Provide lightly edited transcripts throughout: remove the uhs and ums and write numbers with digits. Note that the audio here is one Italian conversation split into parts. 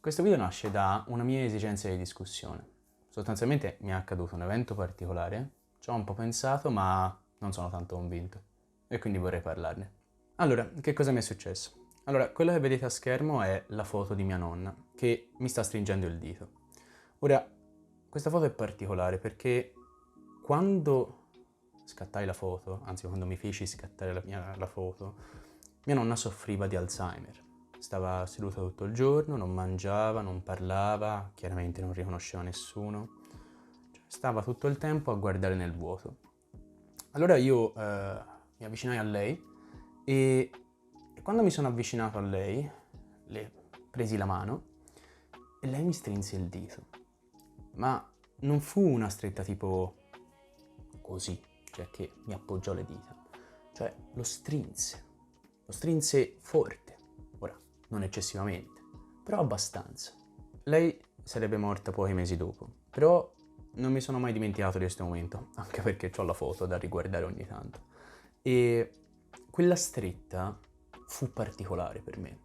Questo video nasce da una mia esigenza di discussione. Sostanzialmente mi è accaduto un evento particolare, ci ho un po' pensato ma non sono tanto convinto e quindi vorrei parlarne. Allora, che cosa mi è successo? Allora, quello che vedete a schermo è la foto di mia nonna che mi sta stringendo il dito. Ora, questa foto è particolare perché quando scattai la foto, anzi quando mi feci scattare la foto, mia nonna soffriva di Alzheimer. Stava seduta tutto il giorno, non mangiava, non parlava, chiaramente non riconosceva nessuno. Cioè, stava tutto il tempo a guardare nel vuoto. Allora io mi avvicinai a lei e quando mi sono avvicinato a lei, le presi la mano e lei mi strinse il dito. Ma non fu una stretta tipo così, cioè che mi appoggiò le dita. Cioè lo strinse forte. Ora, non eccessivamente, però abbastanza. Lei sarebbe morta pochi mesi dopo, però non mi sono mai dimenticato di questo momento, anche perché ho la foto da riguardare ogni tanto. E quella stretta fu particolare per me,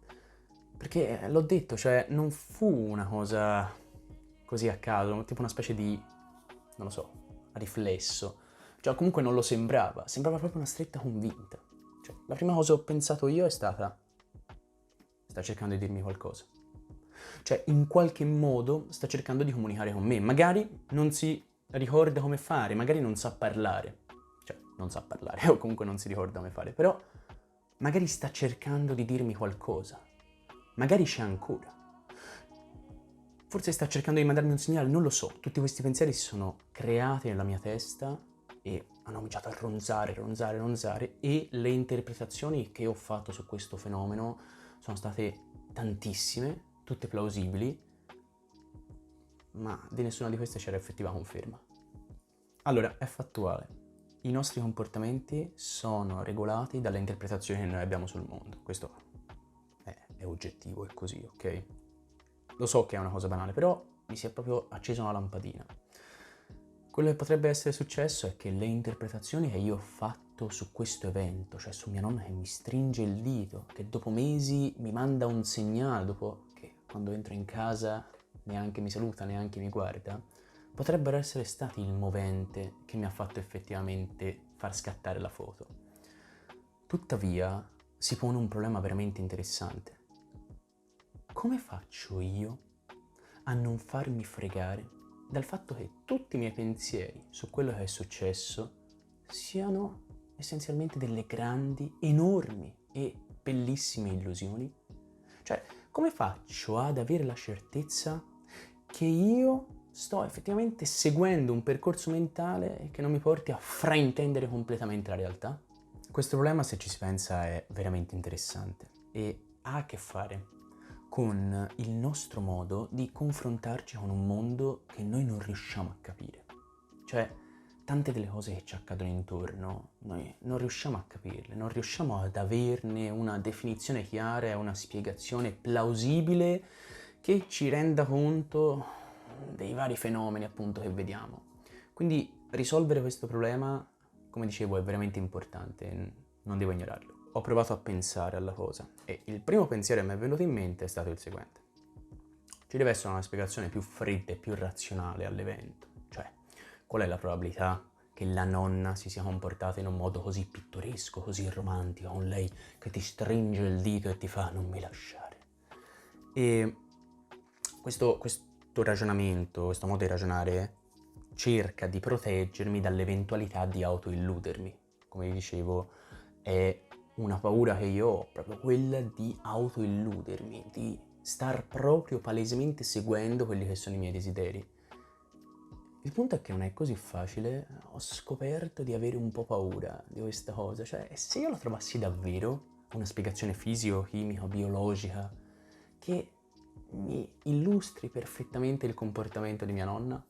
perché l'ho detto, cioè non fu una cosa così a caso, tipo una specie di, non lo so, riflesso. Cioè comunque non lo sembrava, sembrava proprio una stretta convinta. Cioè, la prima cosa che ho pensato io è stata, sta cercando di dirmi qualcosa. Cioè, in qualche modo sta cercando di comunicare con me. Magari non si ricorda come fare, magari non sa parlare. Cioè, non sa parlare, o comunque non si ricorda come fare, però magari sta cercando di dirmi qualcosa. Magari c'è ancora. Forse sta cercando di mandarmi un segnale, non lo so. Tutti questi pensieri si sono creati nella mia testa e hanno cominciato a ronzare e le interpretazioni che ho fatto su questo fenomeno sono state tantissime, tutte plausibili, ma di nessuna di queste c'era effettiva conferma. Allora, è fattuale. I nostri comportamenti sono regolati dalle interpretazioni che noi abbiamo sul mondo. Questo è oggettivo, è così, ok? Lo so che è una cosa banale, però mi si è proprio accesa una lampadina. Quello che potrebbe essere successo è che le interpretazioni che io ho fatto su questo evento, cioè su mia nonna che mi stringe il dito, che dopo mesi mi manda un segnale, dopo che quando entro in casa neanche mi saluta, neanche mi guarda, potrebbero essere stati il movente che mi ha fatto effettivamente far scattare la foto. Tuttavia, si pone un problema veramente interessante. Come faccio io a non farmi fregare dal fatto che tutti i miei pensieri su quello che è successo siano essenzialmente delle grandi, enormi e bellissime illusioni? Cioè, come faccio ad avere la certezza che io sto effettivamente seguendo un percorso mentale che non mi porti a fraintendere completamente la realtà? Questo problema, se ci si pensa, è veramente interessante e ha a che fare con il nostro modo di confrontarci con un mondo che noi non riusciamo a capire. Cioè, tante delle cose che ci accadono intorno, noi non riusciamo a capirle, non riusciamo ad averne una definizione chiara e una spiegazione plausibile che ci renda conto dei vari fenomeni appunto che vediamo. Quindi risolvere questo problema, come dicevo, è veramente importante, non devo ignorarlo. Ho provato a pensare alla cosa e il primo pensiero che mi è venuto in mente è stato il seguente. Ci deve essere una spiegazione più fredda e più razionale all'evento. Cioè, qual è la probabilità che la nonna si sia comportata in un modo così pittoresco, così romantico, con lei che ti stringe il dito e ti fa non mi lasciare? E questo ragionamento, questo modo di ragionare cerca di proteggermi dall'eventualità di autoilludermi. Come vi dicevo, è una paura che io ho, proprio quella di autoilludermi, di star proprio palesemente seguendo quelli che sono i miei desideri. Il punto è che non è così facile, ho scoperto di avere un po' paura di questa cosa, cioè se io la trovassi davvero, una spiegazione fisico-chimica, biologica, che mi illustri perfettamente il comportamento di mia nonna,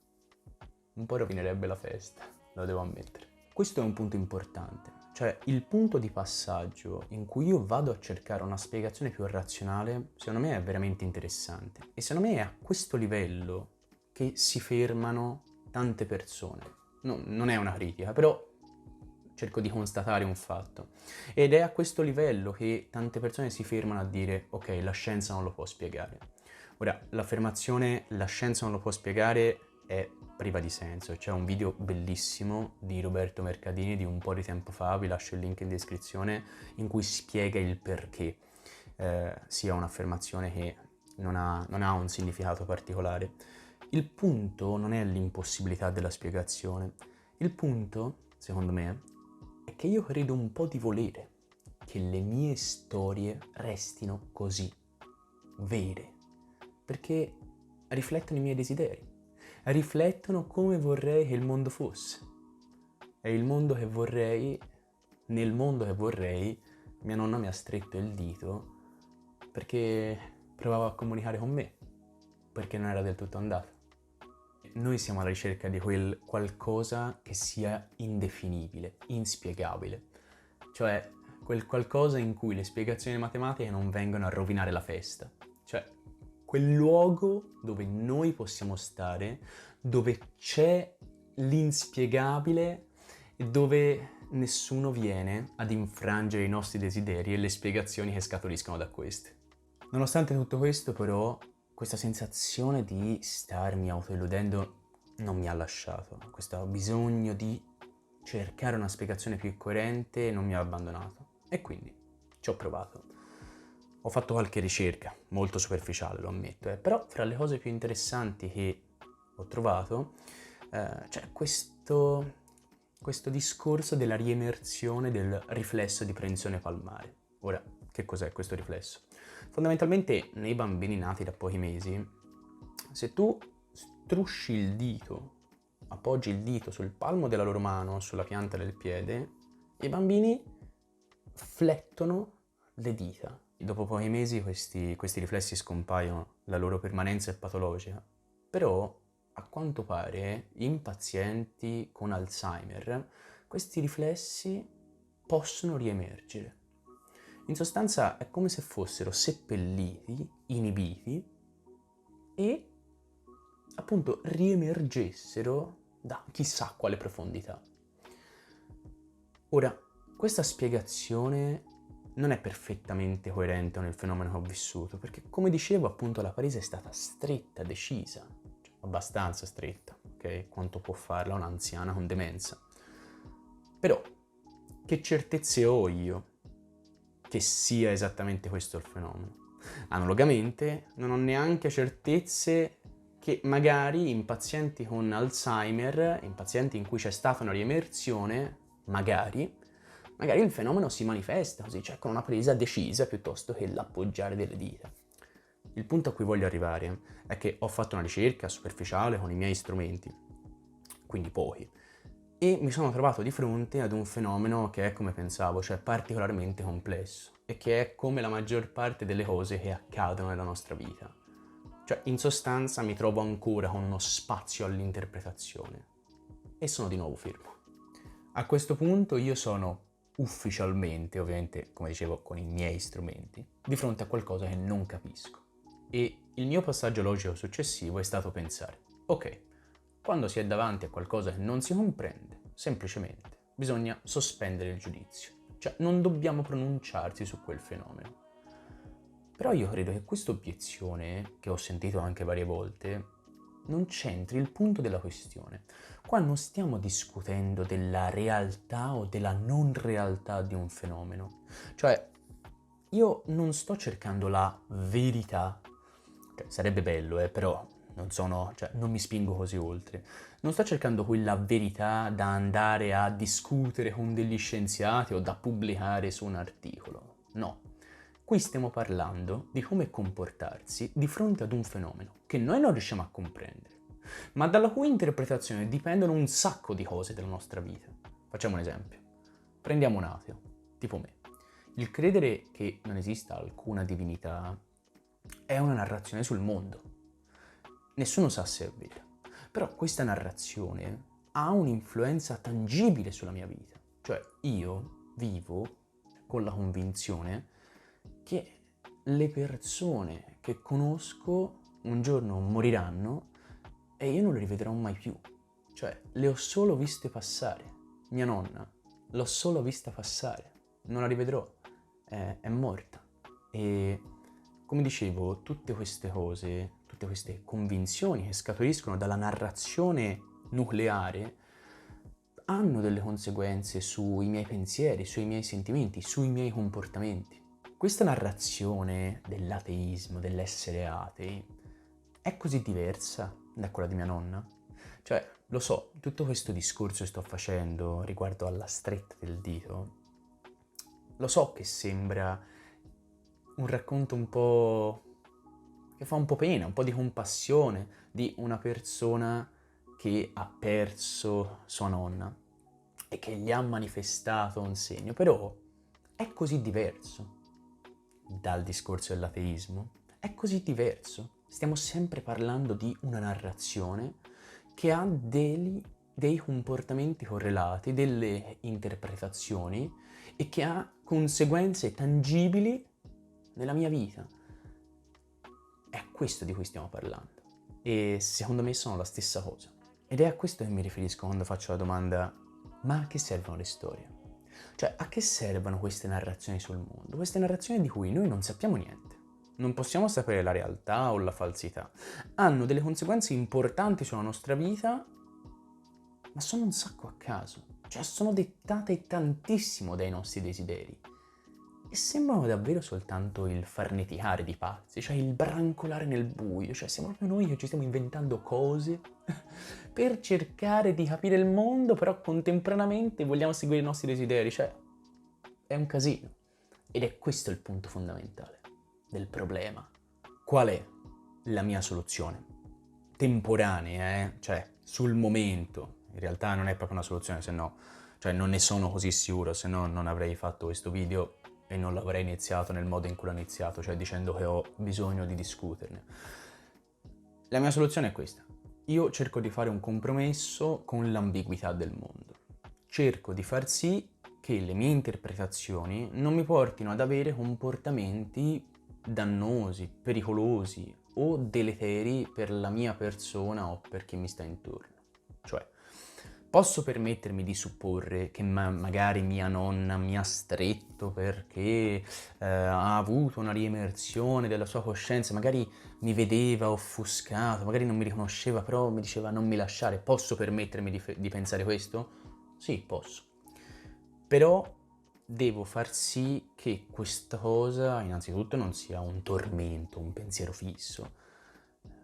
un po' rovinerebbe la festa, lo devo ammettere. Questo è un punto importante, cioè il punto di passaggio in cui io vado a cercare una spiegazione più razionale, secondo me è veramente interessante. E secondo me è a questo livello che si fermano tante persone. Non è una critica, però cerco di constatare un fatto. Ed è a questo livello che tante persone si fermano a dire ok, la scienza non lo può spiegare. Ora, l'affermazione "la scienza non lo può spiegare" è priva di senso. C'è un video bellissimo di Roberto Mercadini di un po' di tempo fa, vi lascio il link in descrizione, in cui spiega il perché sia un'affermazione che non ha un significato particolare. Il punto non è l'impossibilità della spiegazione. Il punto, secondo me, è che io credo un po' di volere che le mie storie restino così, vere, perché riflettono i miei desideri, riflettono come vorrei che il mondo fosse. E il mondo che vorrei, nel mondo che vorrei, mia nonna mi ha stretto il dito perché provava a comunicare con me, perché non era del tutto andata. Noi siamo alla ricerca di quel qualcosa che sia indefinibile, inspiegabile, cioè quel qualcosa in cui le spiegazioni matematiche non vengono a rovinare la festa, cioè quel luogo dove noi possiamo stare, dove c'è l'inspiegabile e dove nessuno viene ad infrangere i nostri desideri e le spiegazioni che scaturiscono da queste. Nonostante tutto questo, però, questa sensazione di starmi autoilludendo non mi ha lasciato. Questo bisogno di cercare una spiegazione più coerente non mi ha abbandonato. E quindi ci ho provato. Ho fatto qualche ricerca, molto superficiale, lo ammetto, però fra le cose più interessanti che ho trovato c'è questo discorso della riemersione del riflesso di prensione palmare. Ora, che cos'è questo riflesso? Fondamentalmente nei bambini nati da pochi mesi, se tu strusci il dito, appoggi il dito sul palmo della loro mano, sulla pianta del piede, i bambini flettono le dita. Dopo pochi mesi questi riflessi scompaiono, la loro permanenza è patologica, però a quanto pare in pazienti con Alzheimer questi riflessi possono riemergere. In sostanza è come se fossero seppelliti, inibiti e appunto riemergessero da chissà quale profondità. Ora, questa spiegazione non è perfettamente coerente con il fenomeno che ho vissuto, perché come dicevo appunto la parese è stata stretta, decisa, cioè abbastanza stretta, ok? Quanto può farla un'anziana con demenza. Però, che certezze ho io che sia esattamente questo il fenomeno? Analogamente, non ho neanche certezze che magari in pazienti con Alzheimer, in pazienti in cui c'è stata una riemersione, magari il fenomeno si manifesta così, cioè con una presa decisa piuttosto che l'appoggiare delle dita. Il punto a cui voglio arrivare è che ho fatto una ricerca superficiale con i miei strumenti, quindi pochi, e mi sono trovato di fronte ad un fenomeno che è come pensavo, cioè particolarmente complesso, e che è come la maggior parte delle cose che accadono nella nostra vita. Cioè, in sostanza mi trovo ancora con uno spazio all'interpretazione. E sono di nuovo fermo. A questo punto io sono ufficialmente, ovviamente, come dicevo, con i miei strumenti, di fronte a qualcosa che non capisco. E il mio passaggio logico successivo è stato pensare, ok, quando si è davanti a qualcosa che non si comprende, semplicemente bisogna sospendere il giudizio. Cioè, non dobbiamo pronunciarsi su quel fenomeno. Però io credo che questa obiezione, che ho sentito anche varie volte, non c'entri il punto della questione. Qua non stiamo discutendo della realtà o della non realtà di un fenomeno. Cioè, io non sto cercando la verità. Cioè, sarebbe bello, però non mi spingo così oltre. Non sto cercando quella verità da andare a discutere con degli scienziati o da pubblicare su un articolo. No. Qui stiamo parlando di come comportarsi di fronte ad un fenomeno che noi non riusciamo a comprendere, ma dalla cui interpretazione dipendono un sacco di cose della nostra vita. Facciamo un esempio. Prendiamo un ateo, tipo me. Il credere che non esista alcuna divinità è una narrazione sul mondo. Nessuno sa se è vera, però questa narrazione ha un'influenza tangibile sulla mia vita. Cioè, io vivo con la convinzione che le persone che conosco un giorno moriranno e io non le rivedrò mai più. Cioè, le ho solo viste passare. Mia nonna, l'ho solo vista passare. Non la rivedrò. È morta. E come dicevo, tutte queste cose, tutte queste convinzioni che scaturiscono dalla narrazione nucleare hanno delle conseguenze sui miei pensieri, sui miei sentimenti, sui miei comportamenti. Questa narrazione dell'ateismo, dell'essere atei, è così diversa da quella di mia nonna? Cioè, lo so, tutto questo discorso che sto facendo riguardo alla stretta del dito, lo so che sembra un racconto un po' che fa un po' pena, un po' di compassione di una persona che ha perso sua nonna e che gli ha manifestato un segno, però è così diverso dal discorso dell'ateismo, è così diverso. Stiamo sempre parlando di una narrazione che ha dei comportamenti correlati, delle interpretazioni e che ha conseguenze tangibili nella mia vita. È questo di cui stiamo parlando e secondo me sono la stessa cosa. Ed è a questo che mi riferisco quando faccio la domanda: ma a che servono le storie? Cioè, a che servono queste narrazioni sul mondo? Queste narrazioni di cui noi non sappiamo niente. Non possiamo sapere la realtà o la falsità. Hanno delle conseguenze importanti sulla nostra vita, ma sono un sacco a caso. Cioè, sono dettate tantissimo dai nostri desideri. E sembrano davvero soltanto il farneticare di pazzi, cioè il brancolare nel buio, cioè siamo proprio noi che ci stiamo inventando cose per cercare di capire il mondo, però contemporaneamente vogliamo seguire i nostri desideri, cioè è un casino. Ed è questo il punto fondamentale del problema. Qual è la mia soluzione? Temporanea, cioè sul momento. In realtà non è proprio una soluzione, se no, cioè non ne sono così sicuro, se no non avrei fatto questo video e non l'avrei iniziato nel modo in cui l'ho iniziato, cioè dicendo che ho bisogno di discuterne. La mia soluzione è questa. Io cerco di fare un compromesso con l'ambiguità del mondo. Cerco di far sì che le mie interpretazioni non mi portino ad avere comportamenti dannosi, pericolosi o deleteri per la mia persona o per chi mi sta intorno. Cioè, posso permettermi di supporre che magari mia nonna mi ha stretto perché ha avuto una riemersione della sua coscienza, magari mi vedeva offuscato, magari non mi riconosceva, però mi diceva non mi lasciare. Posso permettermi di pensare questo? Sì, posso. Però devo far sì che questa cosa innanzitutto non sia un tormento, un pensiero fisso.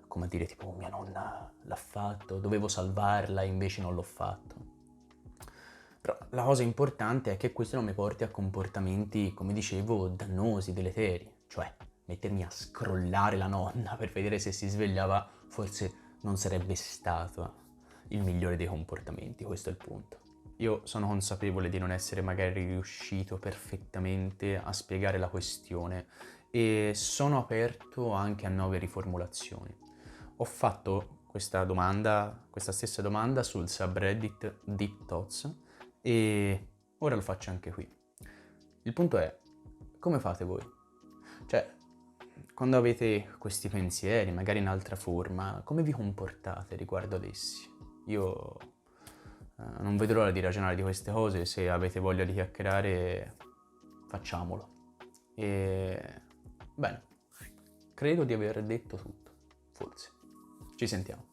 Come a dire tipo mia nonna l'ha fatto, dovevo salvarla e invece non l'ho fatto. Però la cosa importante è che questo non mi porti a comportamenti, come dicevo, dannosi, deleteri. Cioè, mettermi a scrollare la nonna per vedere se si svegliava forse non sarebbe stato il migliore dei comportamenti, questo è il punto. Io sono consapevole di non essere magari riuscito perfettamente a spiegare la questione e sono aperto anche a nuove riformulazioni. Ho fatto questa stessa domanda sul subreddit Deep Thoughts e ora lo faccio anche qui. Il punto è, come fate voi? Cioè, quando avete questi pensieri, magari in altra forma, come vi comportate riguardo ad essi? Io non vedo l'ora di ragionare di queste cose, se avete voglia di chiacchierare, facciamolo. E bene, credo di aver detto tutto, forse. Ci sentiamo.